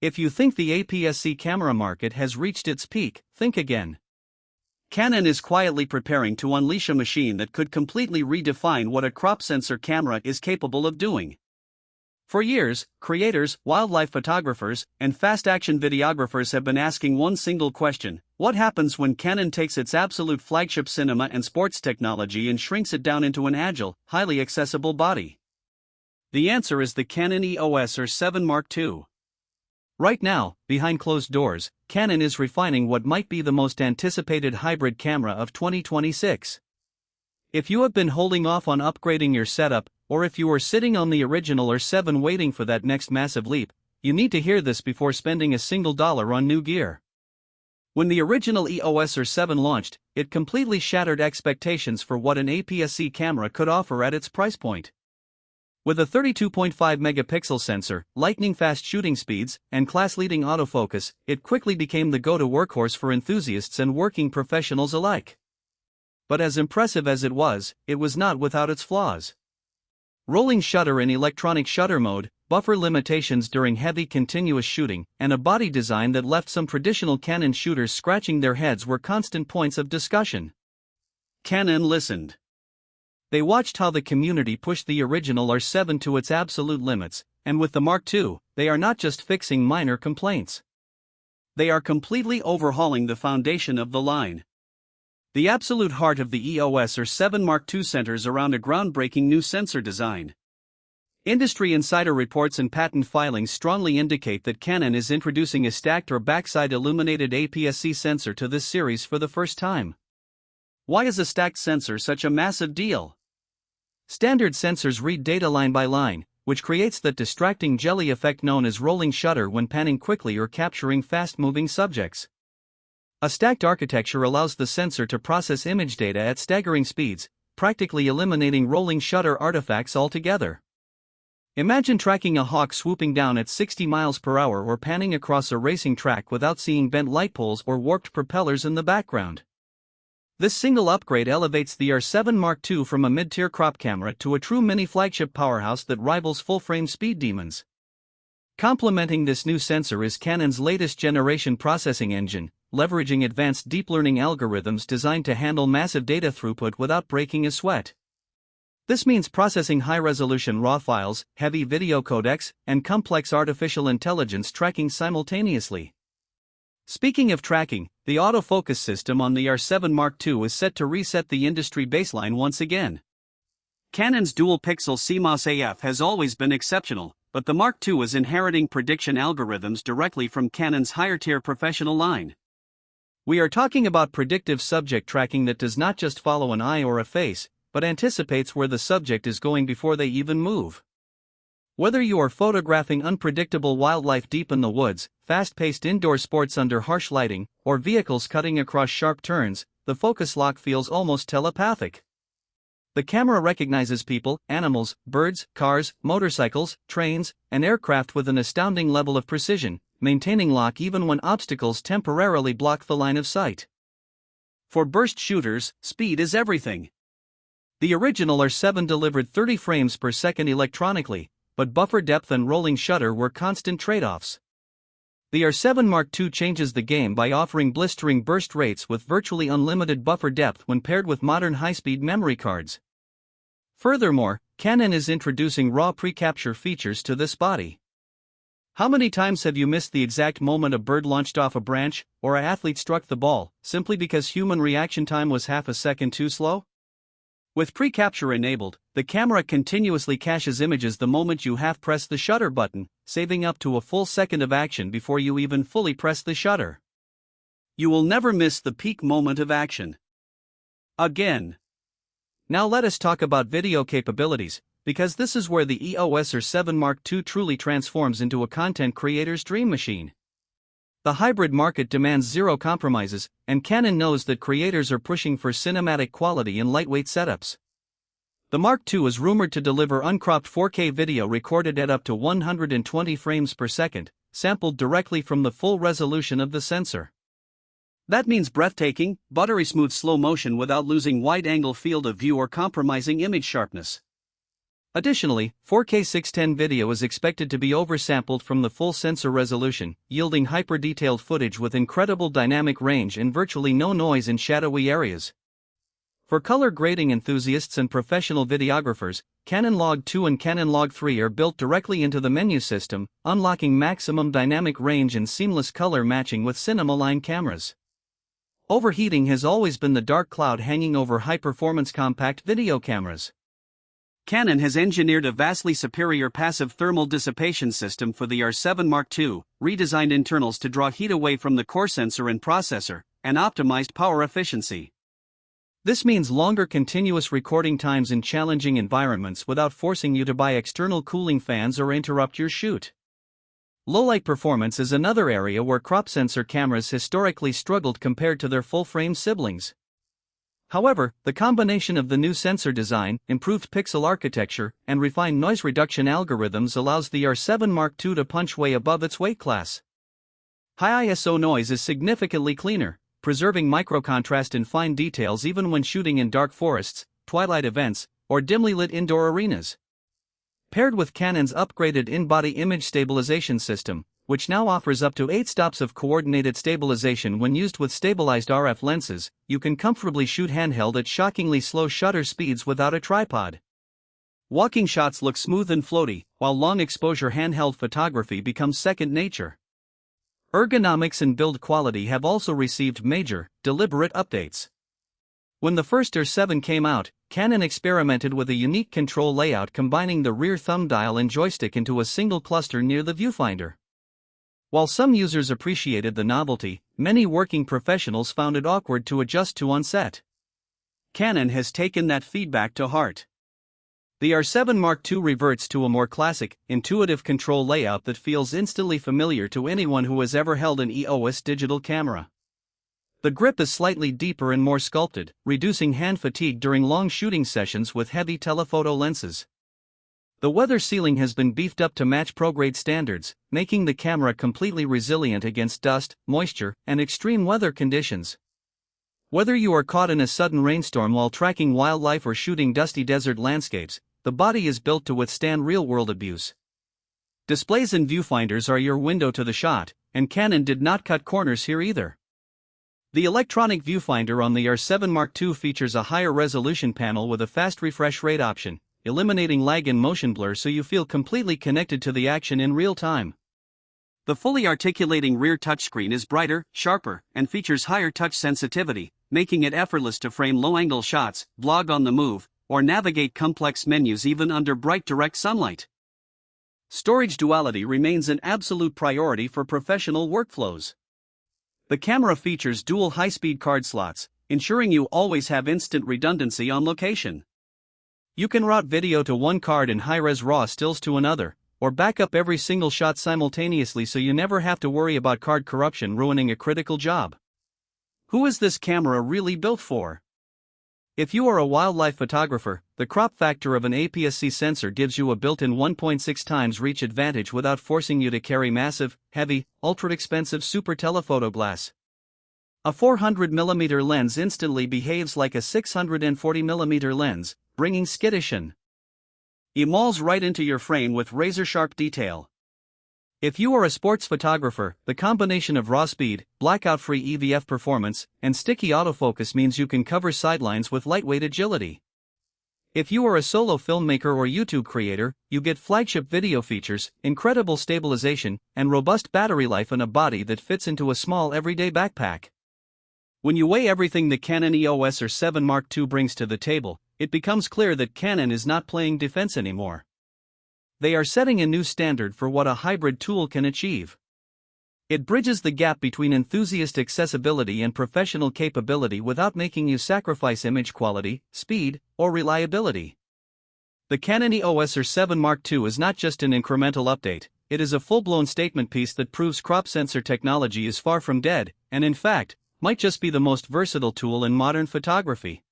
If you think the APS-C camera market has reached its peak, think again. Canon is quietly preparing to unleash a machine that could completely redefine what a crop sensor camera is capable of doing. For years, creators, wildlife photographers, and fast-action videographers have been asking one single question: what happens when Canon takes its absolute flagship cinema and sports technology and shrinks it down into an agile, highly accessible body? The answer is the Canon EOS R7 Mark II. Right now, behind closed doors, Canon is refining what might be the most anticipated hybrid camera of 2026. If you have been holding off on upgrading your setup, or if you were sitting on the original R7 waiting for that next massive leap, you need to hear this before spending a single dollar on new gear. When the original EOS R7 launched, it completely shattered expectations for what an APS-C camera could offer at its price point. With a 32.5 megapixel sensor, lightning-fast shooting speeds, and class-leading autofocus, it quickly became the go-to workhorse for enthusiasts and working professionals alike. But as impressive as it was not without its flaws. Rolling shutter in electronic shutter mode, buffer limitations during heavy continuous shooting, and a body design that left some traditional Canon shooters scratching their heads were constant points of discussion. Canon listened. They watched how the community pushed the original R7 to its absolute limits, and with the Mark II, they are not just fixing minor complaints. They are completely overhauling the foundation of the line. The absolute heart of the EOS R7 Mark II centers around a groundbreaking new sensor design. Industry insider reports and patent filings strongly indicate that Canon is introducing a stacked or backside illuminated APS-C sensor to this series for the first time. Why is a stacked sensor such a massive deal? Standard sensors read data line by line, which creates that distracting jelly effect known as rolling shutter when panning quickly or capturing fast-moving subjects. A stacked architecture allows the sensor to process image data at staggering speeds, practically eliminating rolling shutter artifacts altogether. Imagine tracking a hawk swooping down at 60 miles per hour or panning across a racing track without seeing bent light poles or warped propellers in the background. This single upgrade elevates the R7 Mark II from a mid-tier crop camera to a true mini-flagship powerhouse that rivals full-frame speed demons. Complementing this new sensor is Canon's latest generation processing engine, leveraging advanced deep learning algorithms designed to handle massive data throughput without breaking a sweat. This means processing high-resolution RAW files, heavy video codecs, and complex artificial intelligence tracking simultaneously. Speaking of tracking, the autofocus system on the R7 Mark II is set to reset the industry baseline once again. Canon's dual-pixel CMOS AF has always been exceptional, but the Mark II is inheriting prediction algorithms directly from Canon's higher-tier professional line. We are talking about predictive subject tracking that does not just follow an eye or a face, but anticipates where the subject is going before they even move. Whether you are photographing unpredictable wildlife deep in the woods, fast-paced indoor sports under harsh lighting, or vehicles cutting across sharp turns, the focus lock feels almost telepathic. The camera recognizes people, animals, birds, cars, motorcycles, trains, and aircraft with an astounding level of precision, maintaining lock even when obstacles temporarily block the line of sight. For burst shooters, speed is everything. The original R7 delivered 30 frames per second electronically, but buffer depth and rolling shutter were constant trade-offs. The R7 Mark II changes the game by offering blistering burst rates with virtually unlimited buffer depth when paired with modern high-speed memory cards. Furthermore, Canon is introducing RAW pre-capture features to this body. How many times have you missed the exact moment a bird launched off a branch, or an athlete struck the ball, simply because human reaction time was half a second too slow? With pre-capture enabled, the camera continuously caches images the moment you half-press the shutter button, saving up to a full second of action before you even fully press the shutter. You will never miss the peak moment of action. Again. Now let us talk about video capabilities, because this is where the EOS R7 Mark II truly transforms into a content creator's dream machine. The hybrid market demands zero compromises, and Canon knows that creators are pushing for cinematic quality in lightweight setups. The Mark II is rumored to deliver uncropped 4K video recorded at up to 120 frames per second, sampled directly from the full resolution of the sensor. That means breathtaking, buttery smooth slow motion without losing wide-angle field of view or compromising image sharpness. Additionally, 4K 610 video is expected to be oversampled from the full sensor resolution, yielding hyper-detailed footage with incredible dynamic range and virtually no noise in shadowy areas. For color grading enthusiasts and professional videographers, Canon Log 2 and Canon Log 3 are built directly into the menu system, unlocking maximum dynamic range and seamless color matching with cinema-line cameras. Overheating has always been the dark cloud hanging over high-performance compact video cameras. Canon has engineered a vastly superior passive thermal dissipation system for the R7 Mark II, redesigned internals to draw heat away from the core sensor and processor, and optimized power efficiency. This means longer continuous recording times in challenging environments without forcing you to buy external cooling fans or interrupt your shoot. Low-light performance is another area where crop sensor cameras historically struggled compared to their full-frame siblings. However, the combination of the new sensor design, improved pixel architecture, and refined noise reduction algorithms allows the R7 Mark II to punch way above its weight class. High ISO noise is significantly cleaner, preserving microcontrast and fine details even when shooting in dark forests, twilight events, or dimly lit indoor arenas. Paired with Canon's upgraded in-body image stabilization system, which now offers up to 8 stops of coordinated stabilization when used with stabilized RF lenses, you can comfortably shoot handheld at shockingly slow shutter speeds without a tripod. Walking shots look smooth and floaty, while long-exposure handheld photography becomes second nature. Ergonomics and build quality have also received major, deliberate updates. When the first R7 came out, Canon experimented with a unique control layout combining the rear thumb dial and joystick into a single cluster near the viewfinder. While some users appreciated the novelty, many working professionals found it awkward to adjust to on set. Canon has taken that feedback to heart. The R7 Mark II reverts to a more classic, intuitive control layout that feels instantly familiar to anyone who has ever held an EOS digital camera. The grip is slightly deeper and more sculpted, reducing hand fatigue during long shooting sessions with heavy telephoto lenses. The weather sealing has been beefed up to match pro-grade standards, making the camera completely resilient against dust, moisture, and extreme weather conditions. Whether you are caught in a sudden rainstorm while tracking wildlife or shooting dusty desert landscapes, the body is built to withstand real-world abuse. Displays and viewfinders are your window to the shot, and Canon did not cut corners here either. The electronic viewfinder on the R7 Mark II features a higher resolution panel with a fast refresh rate option, eliminating lag and motion blur so you feel completely connected to the action in real time. The fully articulating rear touchscreen is brighter, sharper, and features higher touch sensitivity, making it effortless to frame low-angle shots, vlog on the move, or navigate complex menus even under bright direct sunlight. Storage duality remains an absolute priority for professional workflows. The camera features dual high-speed card slots, ensuring you always have instant redundancy on location. You can route video to one card and high-res RAW stills to another, or back up every single shot simultaneously so you never have to worry about card corruption ruining a critical job. Who is this camera really built for? If you are a wildlife photographer, the crop factor of an APS-C sensor gives you a built-in 1.6 times reach advantage without forcing you to carry massive, heavy, ultra-expensive super telephoto glass. A 400mm lens instantly behaves like a 640mm lens, bringing skittish and emulls right into your frame with razor-sharp detail. If you are a sports photographer, the combination of raw speed, blackout-free EVF performance, and sticky autofocus means you can cover sidelines with lightweight agility. If you are a solo filmmaker or YouTube creator, you get flagship video features, incredible stabilization, and robust battery life in a body that fits into a small everyday backpack. When you weigh everything the Canon EOS R7 Mark II brings to the table, it becomes clear that Canon is not playing defense anymore. They are setting a new standard for what a hybrid tool can achieve. It bridges the gap between enthusiast accessibility and professional capability without making you sacrifice image quality, speed, or reliability. The Canon EOS R7 Mark II is not just an incremental update, it is a full-blown statement piece that proves crop sensor technology is far from dead, and in fact, might just be the most versatile tool in modern photography.